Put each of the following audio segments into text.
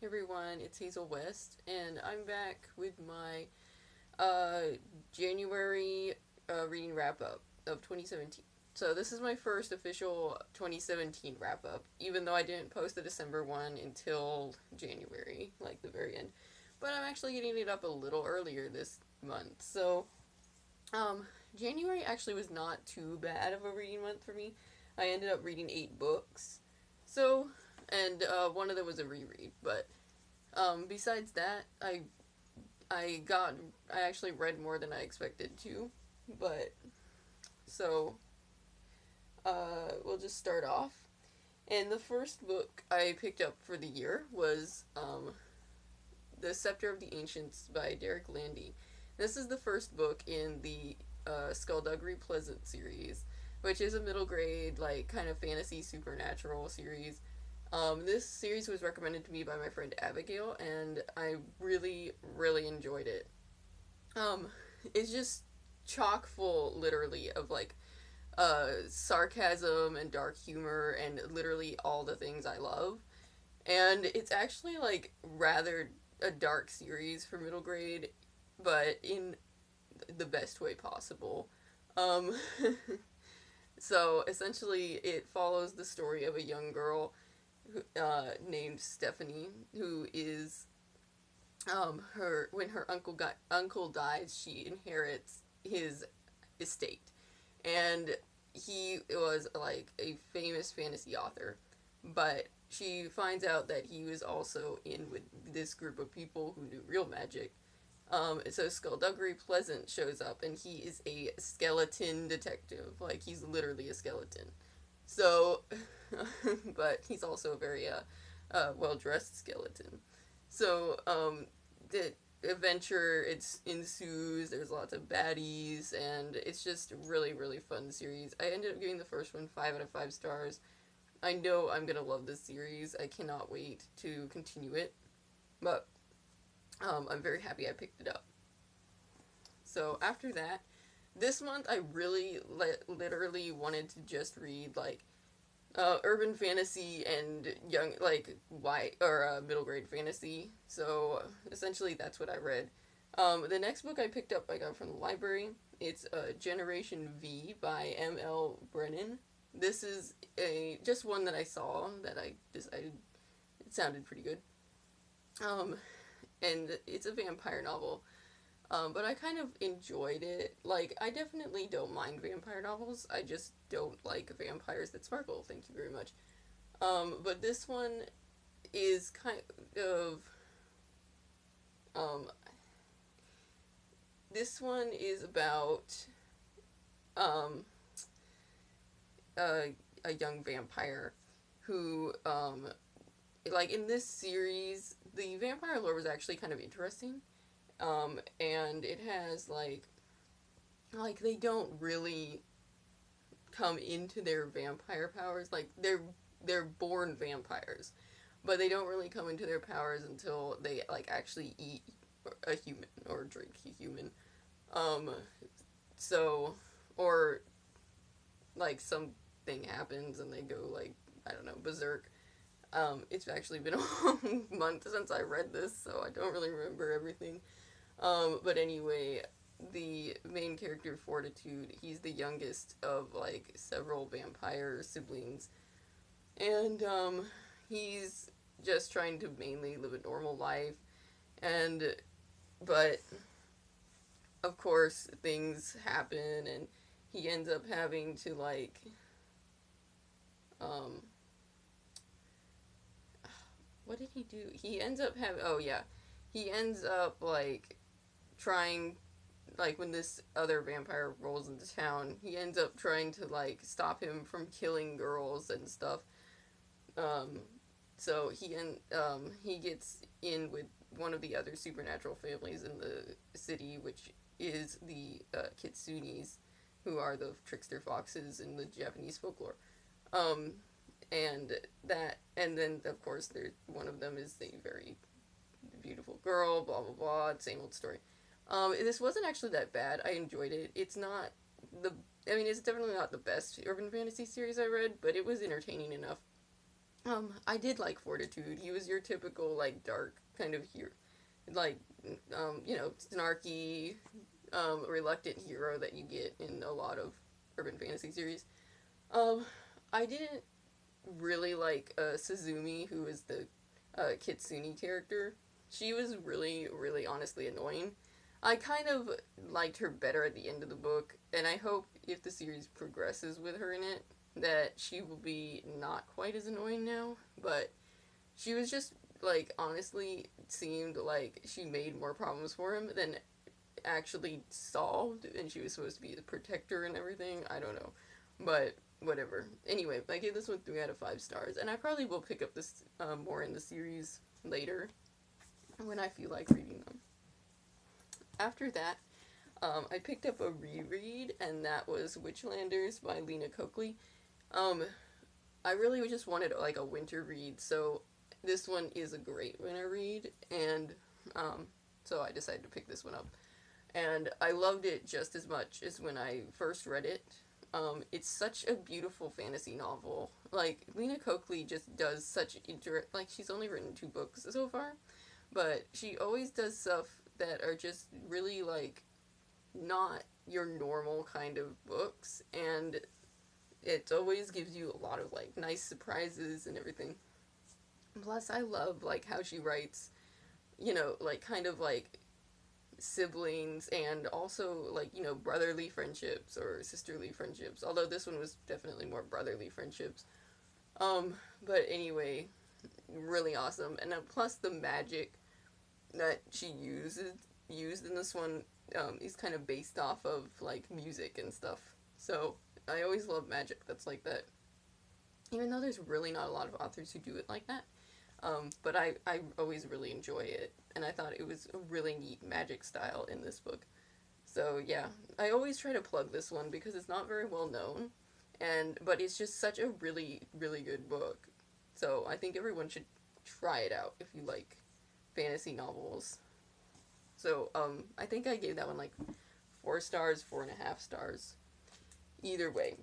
everyone, it's Hazel West, and I'm back with my January reading wrap up of 2017. So, this is my first official 2017 wrap up, even though I didn't post the December one until January, like the very end. But I'm actually getting it up a little earlier this month. So, um, January actually was not too bad of a reading month for me. I ended up reading 8 books. So, and one of them was a reread, but besides that, I got I actually read more than I expected to, but so we'll just start off. And the first book I picked up for the year was The Scepter of the Ancients by Derek Landy. This is the first book in the Skullduggery Pleasant series, which is a middle grade like kind of fantasy supernatural series. This series was recommended to me by my friend Abigail, and I really, really enjoyed it. Um, it's just chock full, literally, of like sarcasm and dark humor and literally all the things I love. And it's actually like rather a dark series for middle grade, but in the best way possible. Um, so essentially, it follows the story of a young girl named Stephanie, who is her when her uncle dies, she inherits his estate, and he was like a famous fantasy author, but she finds out that he was also in with this group of people who knew real magic. So Skullduggery Pleasant shows up, and he is a skeleton detective. Like, he's literally a skeleton. So, but he's also a very well dressed skeleton. So, the adventure ensues. There's lots of baddies, and it's just really really fun series. I ended up giving the first one 5 out of 5 stars. I know I'm gonna love this series. I cannot wait to continue it, but I'm very happy I picked it up. So after that, this month I really literally wanted to just read like urban fantasy and young like white or middle grade fantasy. So essentially, that's what I read. The next book I picked up I got from the library. It's Generation V by M.L. Brennan. This is a just one that I saw that I decided it sounded pretty good. Um, and it's a vampire novel. But I kind of enjoyed it. Like, I definitely don't mind vampire novels. I just don't like vampires that sparkle. Thank you very much. But this one is kind of um, this one is about um, a young vampire who like in this series the vampire lore was actually kind of interesting. And it has like they don't really come into their vampire powers. Like they're born vampires, but they don't really come into their powers until they like actually eat a human or drink a human. Um, so or like something happens and they go like I don't know berserk. It's actually been a month since I read this, so I don't really remember everything. But anyway, the main character Fortitude, he's the youngest of like several vampire siblings, and he's just trying to mainly live a normal life, and but of course things happen, and he ends up having to like um what did he do? He ends up having oh yeah, he ends up like trying like when this other vampire rolls into town, he ends up trying to like stop him from killing girls and stuff. Um, so he gets in with one of the other supernatural families in the city, which is the Kitsunes, who are the trickster foxes in the Japanese folklore. Um, and then of course there's one of them is the very beautiful girl. Blah blah blah. Same old story. This wasn't actually that bad. I enjoyed it. It's not the. I mean, it's definitely not the best urban fantasy series I read, but it was entertaining enough. I did like Fortitude. He was your typical, like, dark kind of hero. Like, snarky, reluctant hero that you get in a lot of urban fantasy series. Um, I didn't really like Suzumi, who is the Kitsune character. She was really, really honestly annoying. I kind of liked her better at the end of the book, and I hope if the series progresses with her in it, that she will be not quite as annoying now. But she was just, like, honestly seemed like she made more problems for him than actually solved, and she was supposed to be the protector and everything. I don't know. But whatever. Anyway, I gave this one 3 out of 5 stars, and I probably will pick up this more in the series later when I feel like reading them. After that, I picked up a reread, and that was Witchlanders by Lena Coakley. Um, I really just wanted like a winter read, so this one is a great winter read, and so I decided to pick this one up. And I loved it just as much as when I first read it. It's such a beautiful fantasy novel. Like, Lena Coakley just does such like, she's only written 2 books so far, but she always does stuff that are just really, like, not your normal kind of books, and it always gives you a lot of, like, nice surprises and everything. Plus, I love, like, how she writes, like, kind of, like, siblings and also, like, brotherly friendships or sisterly friendships, although this one was definitely more brotherly friendships. But anyway, really awesome. And plus the magic that she used in this one is kind of based off of, like, music and stuff. So I always love magic that's like that, even though there's really not a lot of authors who do it like that. But I always really enjoy it, and I thought it was a really neat magic style in this book. So yeah, I always try to plug this one because it's not very well known, but it's just such a really, really good book. So I think everyone should try it out if you like fantasy novels. So I think I gave that one like 4 stars, 4.5 stars. Either way,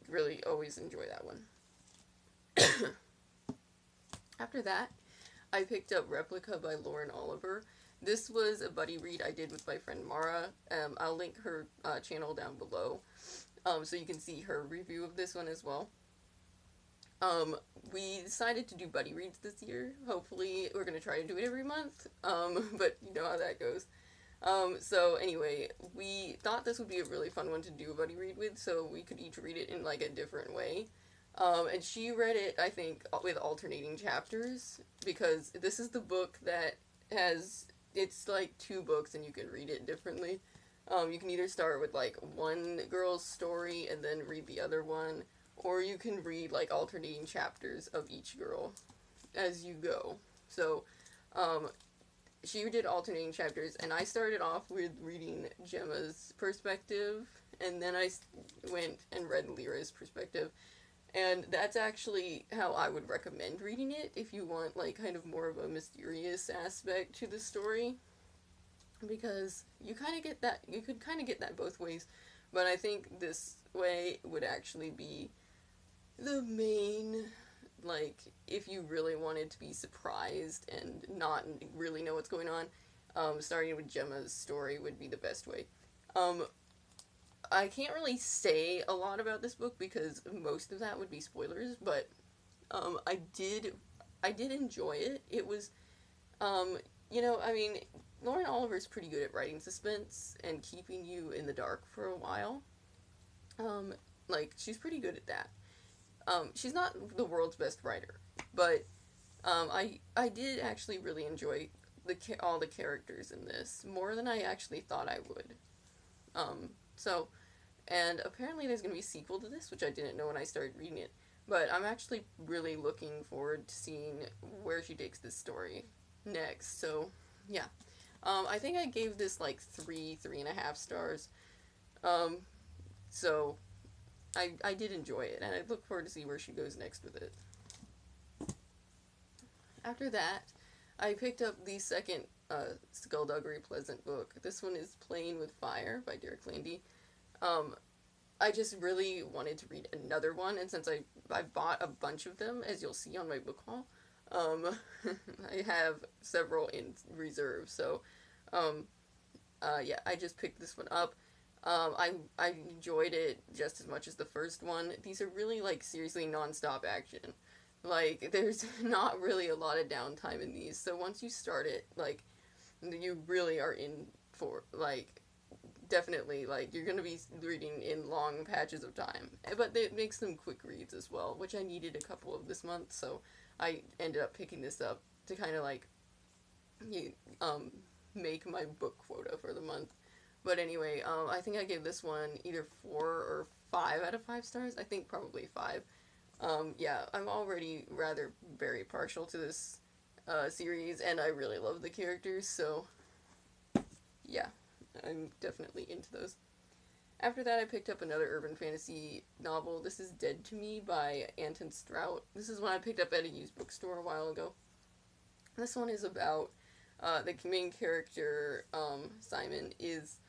really always enjoy that one. After that, I picked up Replica by Lauren Oliver. This was a buddy read I did with my friend Mara. I'll link her channel down below, so you can see her review of this one as well. We decided to do buddy reads this year. Hopefully, we're gonna try to do it every month. But you know how that goes. So anyway, we thought this would be a really fun one to do a buddy read with, so we could each read it in, like, a different way. And she read it, I think, with alternating chapters, because this is the book that it's like 2 books and you can read it differently. You can either start with, like, one girl's story and then read the other one, or you can read, like, alternating chapters of each girl as you go. So, she did alternating chapters, and I started off with reading Gemma's perspective, and then I went and read Lyra's perspective. And that's actually how I would recommend reading it if you want, like, kind of more of a mysterious aspect to the story. Because you kind of get that, you could kind of get that both ways. But I think this way would actually be the main, like, if you really wanted to be surprised and not really know what's going on, starting with Gemma's story would be the best way. I can't really say a lot about this book because most of that would be spoilers, but I did enjoy it. It was, I mean, Lauren Oliver's pretty good at writing suspense and keeping you in the dark for a while. Like, she's pretty good at that. She's not the world's best writer, but I did actually really enjoy all the characters in this more than I actually thought I would. So, and apparently there's going to be a sequel to this, which I didn't know when I started reading it. But I'm actually really looking forward to seeing where she takes this story next. So, yeah. I think I gave this like 3.5 stars. So, I did enjoy it, and I look forward to see where she goes next with it. After that, I picked up the second Skullduggery Pleasant book. This one is Playing with Fire by Derek Landy. I just really wanted to read another one, and since I I bought a bunch of them, as you'll see on my book haul. Um, I have several in reserve, so um, yeah, I just picked this one up. I enjoyed it just as much as the first one. These are really like seriously nonstop action. Like there's not really a lot of downtime in these. So once you start it, like you really are in for like definitely like you're gonna be reading in long patches of time. But it makes them quick reads as well, which I needed a couple of this month. So I ended up picking this up to kind of like you make my book quota for the month. But anyway, I think I gave this one either 4 or 5 out of 5 stars. I think probably 5. Yeah, I'm already rather very partial to this series, and I really love the characters, so yeah, I'm definitely into those. After that, I picked up another urban fantasy novel. This is Dead to Me by Anton Strout. This is one I picked up at a used bookstore a while ago. This one is about the main character, Simon, is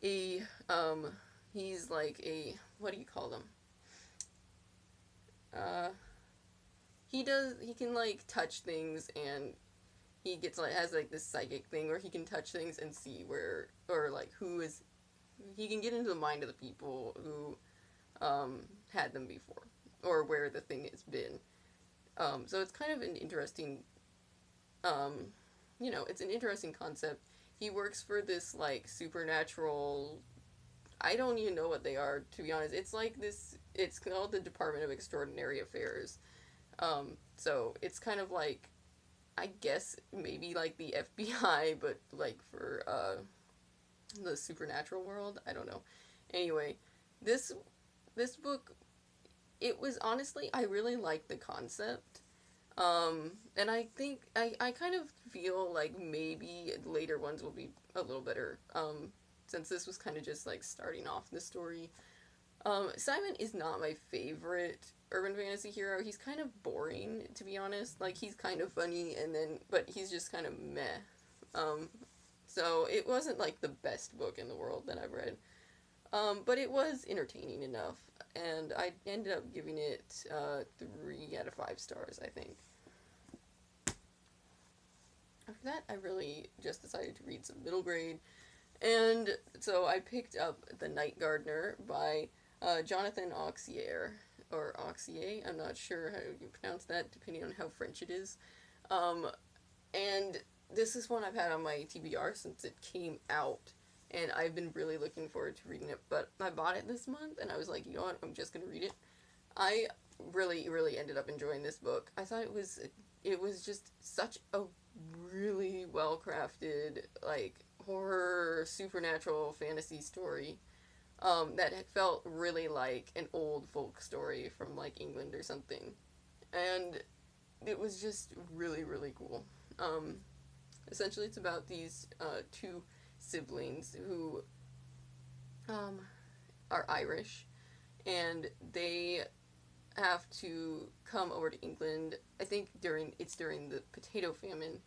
a, he's like a, what do you call them? He can like touch things and he gets like, has like this psychic thing where he can touch things and see where, or like who is, he can get into the mind of the people who, had them before, or where the thing has been. So it's kind of an interesting, um, it's an interesting concept. He works for this like supernatural. I don't even know what they are, to be honest. It's like this. It's called the Department of Extraordinary Affairs. So it's kind of like, I guess maybe like the FBI, but like for the supernatural world. I don't know. Anyway, this this book, it was honestly, I really liked the concept. And I think I kind of feel like maybe later ones will be a little better. Since this was kind of just like starting off the story. Simon is not my favorite urban fantasy hero. He's kind of boring, to be honest. Like he's kind of funny, and then but he's just kind of meh. Um, so it wasn't like the best book in the world that I've read. But it was entertaining enough, and I ended up giving it 3 out of 5 stars, I think. After that, I really just decided to read some middle grade, and so I picked up The Night Gardener by Jonathan Auxier, or Auxier, I'm not sure how you pronounce that, depending on how French it is. Um, and this is one I've had on my TBR since it came out, and I've been really looking forward to reading it, but I bought it this month, and I was like, you know what, I'm just gonna read it. I really, really ended up enjoying this book. I thought it was just such a really well crafted, like, horror, supernatural fantasy story, that felt really like an old folk story from, like, England or something. And it was just really, really cool. Essentially, it's about these two siblings who um, are Irish, and they have to come over to England. I think during the potato famine,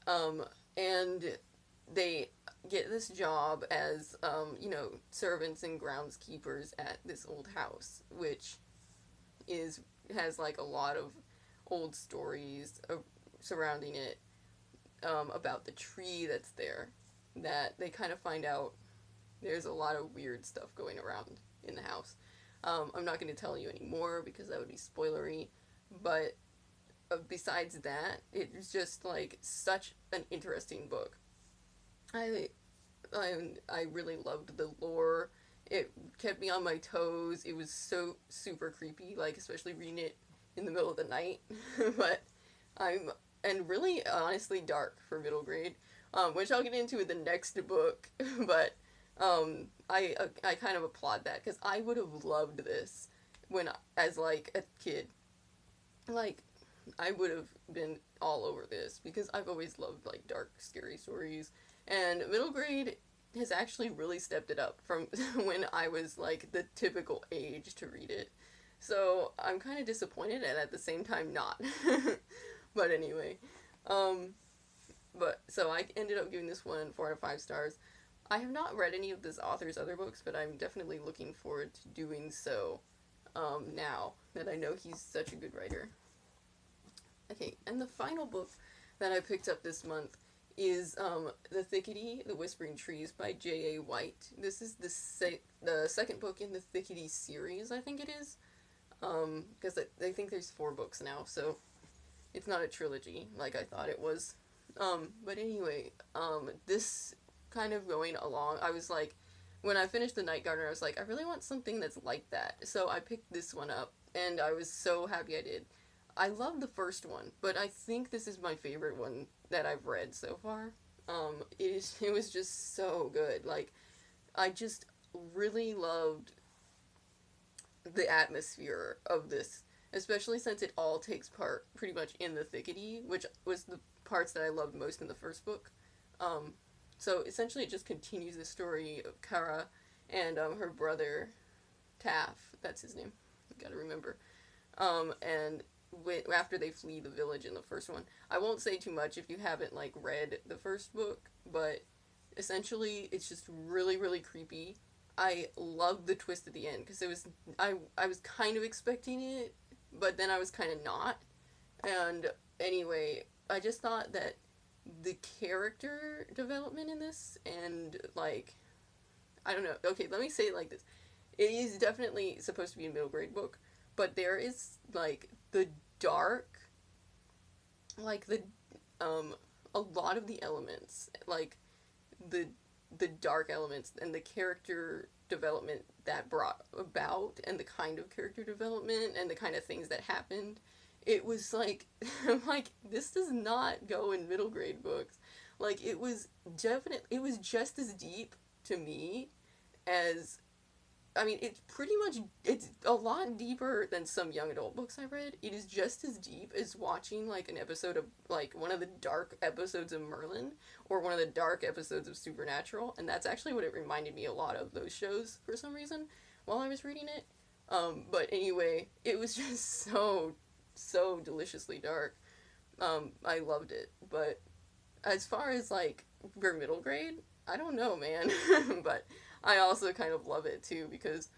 um, and they get this job as servants and groundskeepers at this old house, which is has like a lot of old stories surrounding it, about the tree that's there, that they kind of find out there's a lot of weird stuff going around in the house. I'm not going to tell you any more because that would be spoilery, but besides that, it's just like such an interesting book. I, I really loved the lore. It kept me on my toes. It was so super creepy, like especially reading it in the middle of the night. But I'm and really honestly dark for middle grade, which I'll get into with the next book. But I kind of applaud that because I would have loved this when as like a kid. Like I would have been all over this because I've always loved like dark, scary stories, and middle grade has actually really stepped it up from when I was like the typical age to read it. So I'm kind of disappointed and at the same time not. But anyway, um, but so I ended up giving this one 4 out of 5 stars. I have not read any of this author's other books, but I'm definitely looking forward to doing so. now that I know he's such a good writer. Okay, and the final book that I picked up this month is The Thickety, The Whispering Trees by J.A. White. This is the second book in the Thickety series, I think it is. Because I think there's 4 books now, so it's not a trilogy like I thought it was. But anyway, this kind of going along, I was like, when I finished The Night Gardener, I was like, I really want something that's like that. So I picked this one up, and I was so happy I did. I love the first one, but I think this is my favorite one that I've read so far. It was just so good. Like, I just really loved the atmosphere of this, especially since it all takes part pretty much in the thickety, which was the parts that I loved most in the first book. So essentially, it just continues the story of Kara and her brother Taff. That's his name. You gotta remember. And after they flee the village in the first one, I won't say too much if you haven't like read the first book, but essentially, it's just really really creepy. I love the twist at the end because I was kind of expecting it, but then I was kind of not. And anyway, I just thought that the character development in this and like I don't know. Okay, let me say it like this. It is definitely supposed to be a middle grade book, but there is like the dark like the a lot of the elements like the dark elements and the character development that brought about and the kind of character development and the kind of things that happened, it was like I'm like this does not go in middle grade books. Like it was just as deep to me as I mean, it's a lot deeper than some young adult books I read. It is just as deep as watching, like, an episode of, like, one of the dark episodes of Merlin, or one of the dark episodes of Supernatural, and that's actually what it reminded me a lot of, those shows, for some reason, while I was reading it. But anyway, it was just so deliciously dark. I loved it, but as far as, like, for middle grade, I don't know, man, but I also kind of love it too because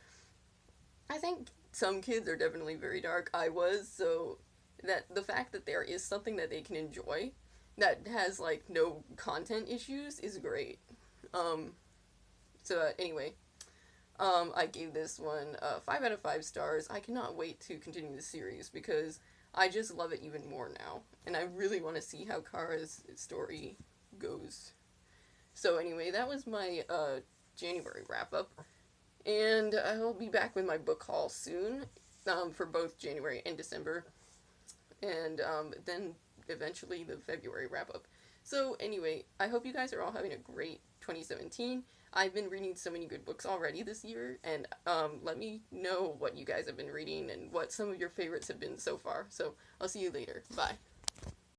I think some kids are definitely very dark. I was, so that the fact that there is something that they can enjoy that has like no content issues is great. Um, anyway, I gave this one 5 out of 5 stars. I cannot wait to continue the series because I just love it even more now, and I really want to see how Kara's story goes. So anyway, that was my January wrap up, and I'll be back with my book haul soon for both January and December, and then eventually the February wrap up. So anyway, I hope you guys are all having a great 2017. I've been reading so many good books already this year, and let me know what you guys have been reading and what some of your favorites have been so far. So I'll see you later. Bye.